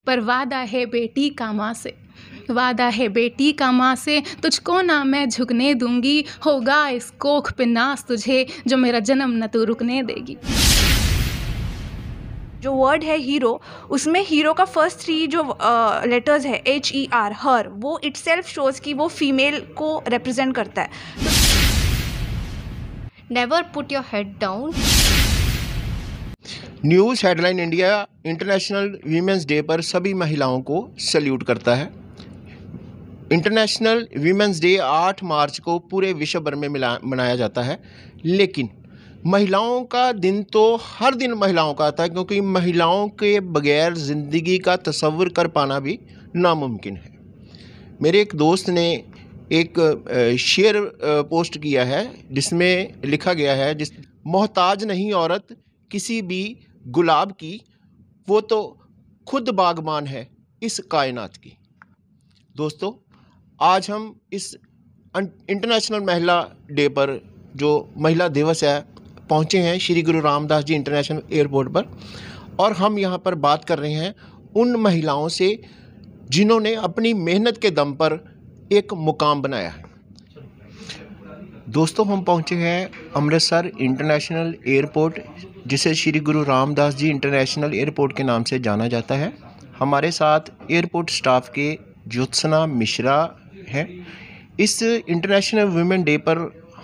पर वादा है बेटी का माँ से, वादा है बेटी का माँ से, तुझको ना मैं झुकने दूंगी, होगा इस कोख पे नाज तुझे, जो मेरा जन्म न तू रुकने देगी। जो वर्ड है हीरो, उसमें हीरो का फर्स्ट 3 जो लेटर्स है HER, हर, वो इटसेल्फ शोज कि वो फीमेल को रिप्रेजेंट करता है। Never put your head down. News headline India international women's day पर सभी महिलाओं को सल्यूट करता है। इंटरनेशनल वीमेंस डे 8 मार्च को पूरे विश्व भर में मनाया जाता है, लेकिन महिलाओं का दिन तो हर दिन महिलाओं का आता है, क्योंकि महिलाओं के बगैर ज़िंदगी का तसव्वुर कर पाना भी नामुमकिन है। मेरे एक दोस्त ने एक शेर पोस्ट किया है जिसमें लिखा गया है, जिस मोहताज नहीं औरत किसी भी गुलाब की, वो तो खुद बागबान है इस कायनात की। दोस्तों, आज हम इस इंटरनेशनल महिला डे पर, जो महिला दिवस है, पहुँचे हैं श्री गुरु रामदास जी इंटरनेशनल एयरपोर्ट पर, और हम यहाँ पर बात कर रहे हैं उन महिलाओं से जिन्होंने अपनी मेहनत के दम पर एक मुकाम बनाया है। दोस्तों, हम पहुँचे हैं अमृतसर इंटरनेशनल एयरपोर्ट, जिसे श्री गुरु रामदास जी इंटरनेशनल एयरपोर्ट के नाम से जाना जाता है। हमारे साथ एयरपोर्ट स्टाफ के ज्योत्सना मिश्रा हैं। इस इंटरनेशनल वुमेन डे पर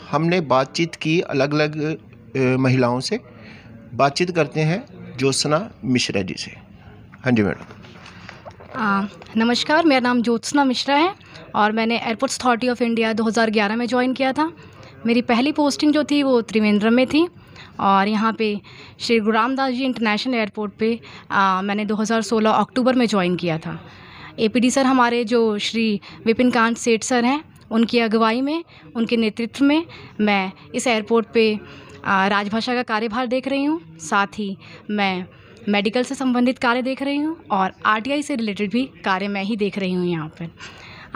हमने बातचीत की अलग अलग महिलाओं से। बातचीत करते हैं ज्योत्सना मिश्रा जी से। हाँ जी मैडम। नमस्कार, मेरा नाम ज्योत्सना मिश्रा है और मैंने एयरपोर्ट्स अथॉरिटी ऑफ इंडिया 2011 में ज्वाइन किया था। मेरी पहली पोस्टिंग जो थी वो त्रिवेंद्रम में थी, और यहाँ पे श्री गुरु रामदास जी इंटरनेशनल एयरपोर्ट पे मैंने 2016 अक्टूबर में ज्वाइन किया था। APD सर हमारे जो श्री विपिन कांत सेठ सर हैं, उनकी अगुवाई में, उनके नेतृत्व में मैं इस एयरपोर्ट पे राजभाषा का कार्यभार देख रही हूँ। साथ ही मैं मेडिकल से संबंधित कार्य देख रही हूँ और RTI से रिलेटेड भी कार्य मैं ही देख रही हूँ यहाँ पर।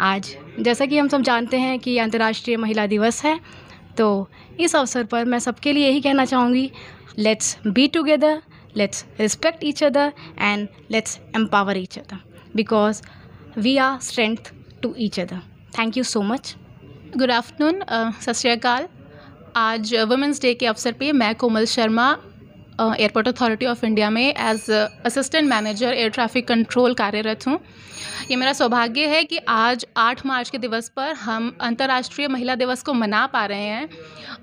आज जैसा कि हम सब जानते हैं कि अंतर्राष्ट्रीय महिला दिवस है, तो इस अवसर पर मैं सबके लिए यही कहना चाहूँगी, let's be together, let's respect each other and let's empower each other, because we are strength to each other. Thank you so much. Good afternoon, सत श्री अकाल। आज वुमेंस डे के अवसर पे मैं Komal Sharma airport authority of India में as assistant manager air traffic control कार्यरत हूँ। ये मेरा सौभाग्य है कि आज 8 मार्च के दिवस पर हम अंतर्राष्ट्रीय महिला दिवस को मना पा रहे हैं,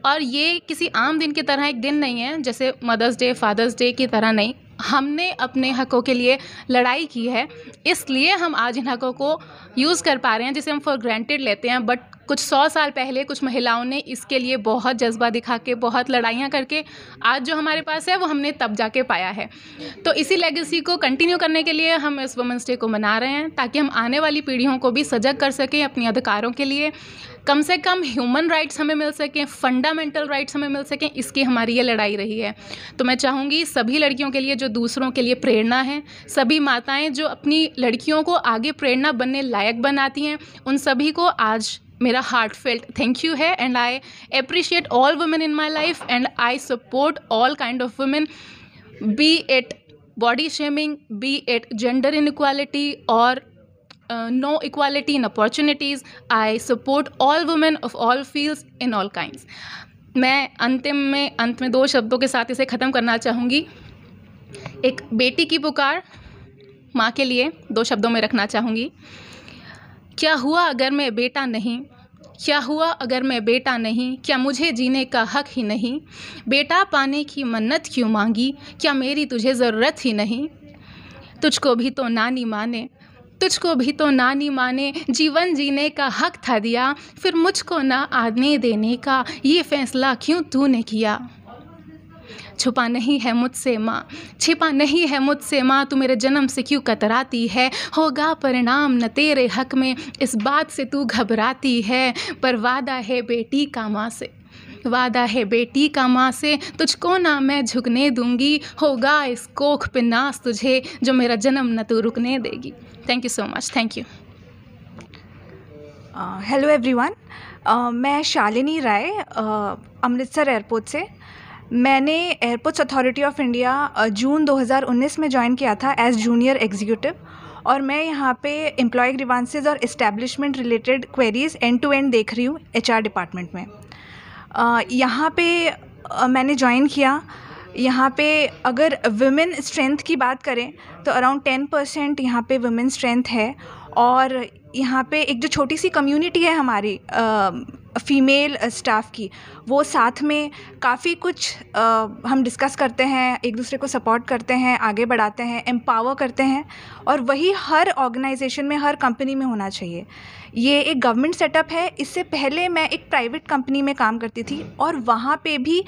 और ये किसी आम दिन की तरह एक दिन नहीं है, जैसे मदर्स डे, फादर्स डे की तरह नहीं। हमने अपने हकों के लिए लड़ाई की है, इसलिए हम आज इन हकों को यूज़ कर पा रहे हैं, जिसे हम फॉर ग्रांटेड लेते हैं। बट कुछ 100 साल पहले कुछ महिलाओं ने इसके लिए बहुत जज्बा दिखा के, बहुत लड़ाइयाँ करके आज जो हमारे पास है वो हमने तब जाके पाया है। तो इसी लेगेसी को कंटिन्यू करने के लिए हम इस वुमेंस डे को मना रहे हैं, ताकि हम आने वाली पीढ़ियों को भी सजग कर सकें अपने अधिकारों के लिए। कम से कम ह्यूमन राइट्स हमें मिल सकें, फंडामेंटल राइट्स हमें मिल सकें, इसकी हमारी ये लड़ाई रही है। तो मैं चाहूँगी सभी लड़कियों के लिए जो दूसरों के लिए प्रेरणा है, सभी माताएं जो अपनी लड़कियों को आगे प्रेरणा बनने लायक बनाती हैं, उन सभी को आज मेरा हार्टफेल्ट थैंक यू है। And I appreciate all women in my life and I support all kind of women, B it body shaming, B it gender inequality और no equality in opportunities. I support all women of all fields in all kinds. मैं अंत में 2 शब्दों के साथ इसे ख़त्म करना चाहूँगी। एक बेटी की पुकार माँ के लिए 2 शब्दों में रखना चाहूँगी। क्या हुआ अगर मैं बेटा नहीं, क्या हुआ अगर मैं बेटा नहीं, क्या मुझे जीने का हक ही नहीं, बेटा पाने की मन्नत क्यों मांगी, क्या मेरी तुझे ज़रूरत ही नहीं, तुझको भी तो नानी माने, तुझको भी तो नानी माने, जीवन जीने का हक था दिया, फिर मुझको ना आने देने का ये फैसला क्यों तूने किया। छुपा नहीं है मुझसे माँ, छिपा नहीं है मुझसे माँ, तू मेरे जन्म से क्यों कतराती है, होगा परिणाम न तेरे हक में, इस बात से तू घबराती है, पर वादा है बेटी का माँ से, वादा है बेटी का माँ से, तुझको ना मैं झुकने दूंगी, होगा इस कोख पे नाज तुझे, जो मेरा जन्म न तू रुकने देगी। Thank you so much. Thank you. Hello everyone, मैं शालिनी राय अमृतसर एयरपोर्ट से। मैंने एयरपोर्ट्स अथॉरिटी ऑफ इंडिया जून 2019 में ज्वाइन किया था एज जूनियर एग्जीक्यूटिव, और मैं यहाँ पे एम्प्लॉय ग्रीवांसेस और establishment related queries end to end देख रही हूँ HR डिपार्टमेंट में। यहाँ पे मैंने ज्वाइन किया। यहाँ पे अगर वुमेन स्ट्रेंथ की बात करें तो अराउंड 10% यहाँ पे वुमेन स्ट्रेंथ है। और यहाँ पे एक जो छोटी सी कम्युनिटी है हमारी फ़ीमेल स्टाफ की, वो साथ में काफ़ी कुछ हम डिस्कस करते हैं, एक दूसरे को सपोर्ट करते हैं, आगे बढ़ाते हैं, एम्पावर करते हैं। और वही हर ऑर्गेनाइजेशन में, हर कंपनी में होना चाहिए। ये एक गवर्नमेंट सेटअप है। इससे पहले मैं एक प्राइवेट कंपनी में काम करती थी और वहाँ पे भी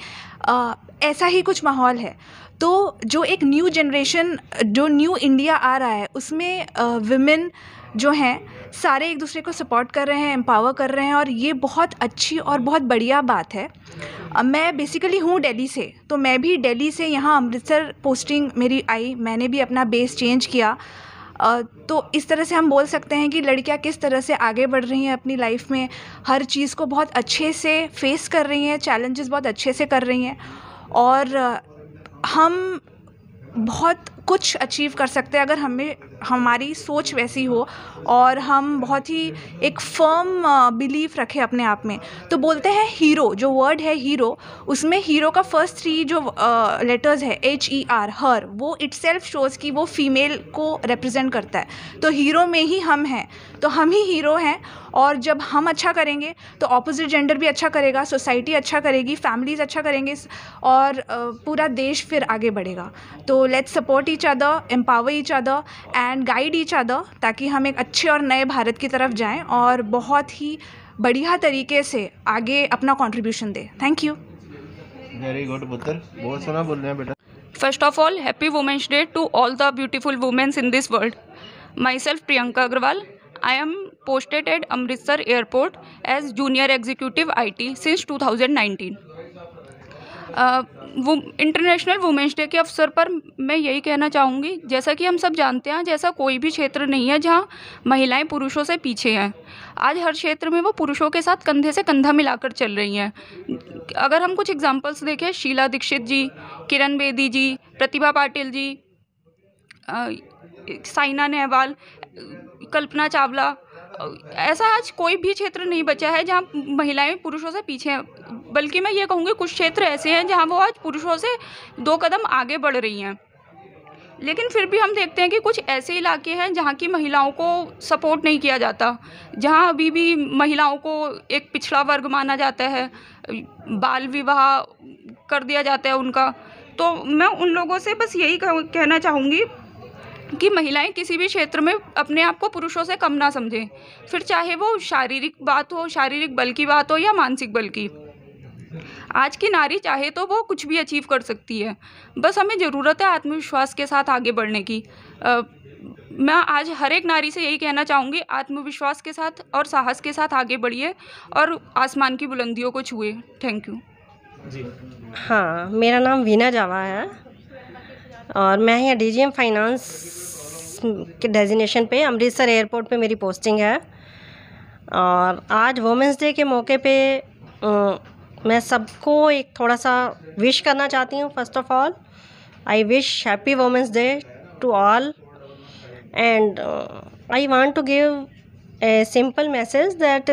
ऐसा ही कुछ माहौल है। तो जो एक न्यू जनरेशन, जो न्यू इंडिया आ रहा है, उसमें विमेन जो हैं सारे एक दूसरे को सपोर्ट कर रहे हैं, एम्पावर कर रहे हैं, और ये बहुत अच्छी और बहुत बढ़िया बात है। मैं बेसिकली हूँ दिल्ली से, तो मैं भी दिल्ली से यहाँ अमृतसर पोस्टिंग मेरी आई। मैंने भी अपना बेस चेंज किया। तो इस तरह से हम बोल सकते हैं कि लड़कियाँ किस तरह से आगे बढ़ रही हैं अपनी लाइफ में, हर चीज़ को बहुत अच्छे से फेस कर रही हैं, चैलेंजेस बहुत अच्छे से कर रही हैं, और हम बहुत कुछ अचीव कर सकते हैं अगर हमारी सोच वैसी हो और हम बहुत ही एक फर्म बिलीफ रखें अपने आप में। तो बोलते हैं हीरो, जो वर्ड है हीरो, उसमें हीरो का फर्स्ट 3 जो लेटर्स है HER, हर, वो इटसेल्फ शोज़ कि वो फीमेल को रिप्रेजेंट करता है। तो हीरो में ही हम हैं, तो हम ही हीरो हैं। और जब हम अच्छा करेंगे तो ऑपोजिट जेंडर भी अच्छा करेगा, सोसाइटी अच्छा करेगी, फैमिलीज़ अच्छा करेंगे, और पूरा देश फिर आगे बढ़ेगा। तो let's support each other, empower each other and guide each other, ताकि हम एक अच्छे और नए भारत की तरफ जाएं और बहुत ही बढ़िया तरीके से आगे अपना कंट्रीब्यूशन दें। Thank you. वेरी गुड पुत्र, बहुत सोना बोल रहे हैं बेटा। First of all, happy Women's Day to all the beautiful women in this world. Myself Priyanka Agrawal. I am posted at Amritsar Airport as Junior Executive IT since 2019. International women's day के अवसर पर मैं यही कहना चाहूँगी, जैसा कि हम सब जानते हैं, जैसा कोई भी क्षेत्र नहीं है जहाँ महिलाएं पुरुषों से पीछे हैं। आज हर क्षेत्र में वो पुरुषों के साथ कंधे से कंधा मिलाकर चल रही हैं। अगर हम कुछ एग्जांपल्स देखें, शीला दीक्षित जी, किरण बेदी जी, प्रतिभा पाटिल जी, साइना नेहवाल, कल्पना चावला, ऐसा आज कोई भी क्षेत्र नहीं बचा है जहाँ महिलाएं पुरुषों से पीछे हैं। बल्कि मैं ये कहूँगी कुछ क्षेत्र ऐसे हैं जहाँ वो आज पुरुषों से 2 कदम आगे बढ़ रही हैं। लेकिन फिर भी हम देखते हैं कि कुछ ऐसे इलाके हैं जहाँ की महिलाओं को सपोर्ट नहीं किया जाता, जहाँ अभी भी महिलाओं को एक पिछड़ा वर्ग माना जाता है, बाल विवाह कर दिया जाता है उनका। तो मैं उन लोगों से बस यही कहना चाहूँगी कि महिलाएं किसी भी क्षेत्र में अपने आप को पुरुषों से कम ना समझें, फिर चाहे वो शारीरिक बात हो, शारीरिक बल की बात हो या मानसिक बल की। आज की नारी चाहे तो वो कुछ भी अचीव कर सकती है, बस हमें ज़रूरत है आत्मविश्वास के साथ आगे बढ़ने की। मैं आज हर एक नारी से यही कहना चाहूँगी, आत्मविश्वास के साथ और साहस के साथ आगे बढ़िए और आसमान की बुलंदियों को छुए। थैंक यू जी। हाँ, मेरा नाम वीना जावा है और मैं यहाँ DGM फाइनेंस के डेजिग्नेशन पे अमृतसर एयरपोर्ट पे मेरी पोस्टिंग है। और आज वुमेंस डे के मौके पे मैं सबको एक थोड़ा सा विश करना चाहती हूँ। First of all, I wish happy women's day to all and I want to give a simple message that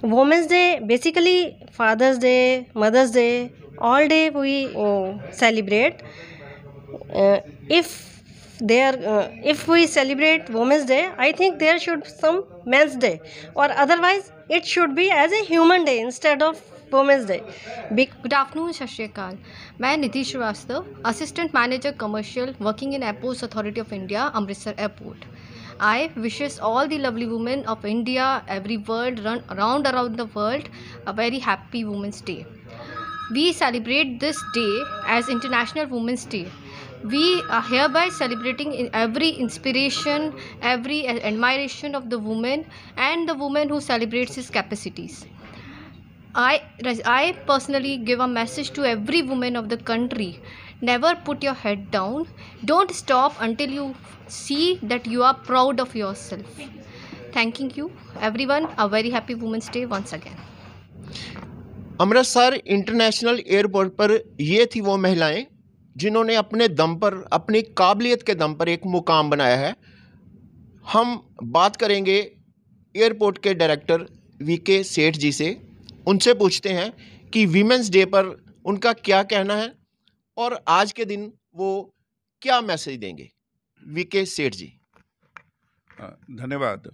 women's day basically father's day, mother's day, all day we celebrate. If we celebrate Women's Day, I think there should be some Men's Day, or otherwise it should be as a human day instead of Women's Day. Good afternoon, सत श्री अकाल। मैं Nidhi Srivastava, assistant manager commercial working in airports authority of India, Amritsar airport. I wishes all the lovely women of India, every world, around the world, a very happy Women's Day. We celebrate this day as International Women's Day. We are hereby celebrating in every inspiration, every admiration of the woman and the woman who celebrates his capacities. I personally give a message to every woman of the country. Never put your head down. Don't stop until you see that you are proud of yourself. Thanking you everyone. A very happy Women's Day once again. Amritsar international airport पर ये थी वो महिलाएं जिन्होंने अपने दम पर, अपनी काबिलियत के दम पर एक मुकाम बनाया है। हम बात करेंगे एयरपोर्ट के डायरेक्टर वीके सेठ जी से। उनसे पूछते हैं कि वीमेंस डे पर उनका क्या कहना है और आज के दिन वो क्या मैसेज देंगे। वीके सेठ जी। धन्यवाद।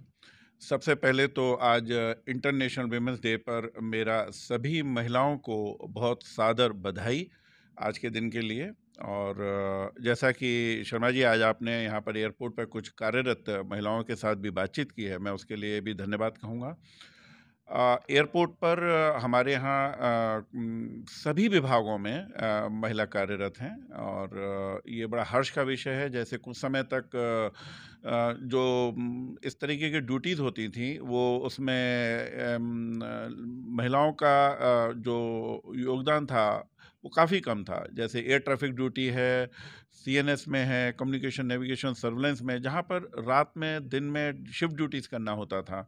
सबसे पहले तो आज इंटरनेशनल वीमेंस डे पर मेरा सभी महिलाओं को बहुत सादर बधाई आज के दिन के लिए। और जैसा कि शर्मा जी, आज आपने यहाँ पर एयरपोर्ट पर कुछ कार्यरत महिलाओं के साथ भी बातचीत की है, मैं उसके लिए भी धन्यवाद कहूँगा। एयरपोर्ट पर हमारे यहाँ सभी विभागों में महिला कार्यरत हैं और ये बड़ा हर्ष का विषय है। जैसे कुछ समय तक जो इस तरीके की ड्यूटीज़ होती थी वो उसमें महिलाओं का जो योगदान था वो काफ़ी कम था। जैसे एयर ट्रैफिक ड्यूटी है, सीएनएस में है, कम्युनिकेशन नेविगेशन सर्विलेंस में, जहाँ पर रात में दिन में शिफ्ट ड्यूटीज़ करना होता था।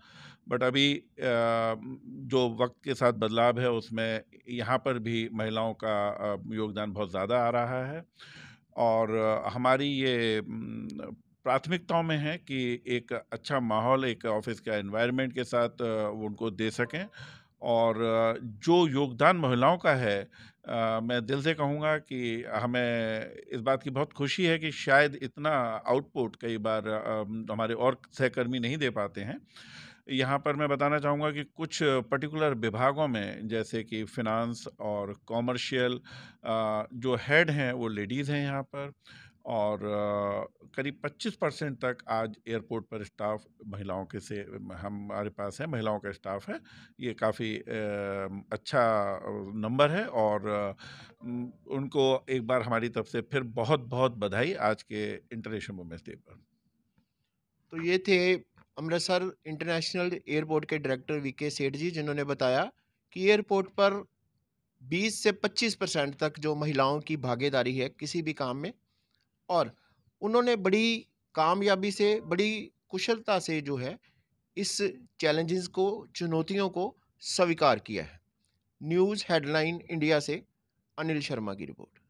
बट अभी जो वक्त के साथ बदलाव है उसमें यहाँ पर भी महिलाओं का योगदान बहुत ज़्यादा आ रहा है। और हमारी ये प्राथमिकताओं में है कि एक अच्छा माहौल एक ऑफिस का एनवायरनमेंट के साथ उनको दे सकें। और जो योगदान महिलाओं का है, मैं दिल से कहूँगा कि हमें इस बात की बहुत खुशी है कि शायद इतना आउटपुट कई बार हमारे और सहकर्मी नहीं दे पाते हैं। यहाँ पर मैं बताना चाहूँगा कि कुछ पर्टिकुलर विभागों में, जैसे कि फिनांस और कॉमर्शियल, जो हेड हैं वो लेडीज़ हैं यहाँ पर। और करीब 25% तक आज एयरपोर्ट पर स्टाफ महिलाओं के से हमारे पास है, महिलाओं का स्टाफ है। ये काफ़ी अच्छा नंबर है और उनको एक बार हमारी तरफ से फिर बहुत बहुत बधाई आज के इंटरनेशनल वुमेन्स डे पर। तो ये थे अमृतसर इंटरनेशनल एयरपोर्ट के डायरेक्टर वीके सेठ जी, जिन्होंने बताया कि एयरपोर्ट पर 20 से 25% तक जो महिलाओं की भागीदारी है किसी भी काम में, और उन्होंने बड़ी कामयाबी से, बड़ी कुशलता से जो है इस चैलेंजेस को, चुनौतियों को स्वीकार किया है। न्यूज़ हेडलाइन इंडिया से अनिल शर्मा की रिपोर्ट।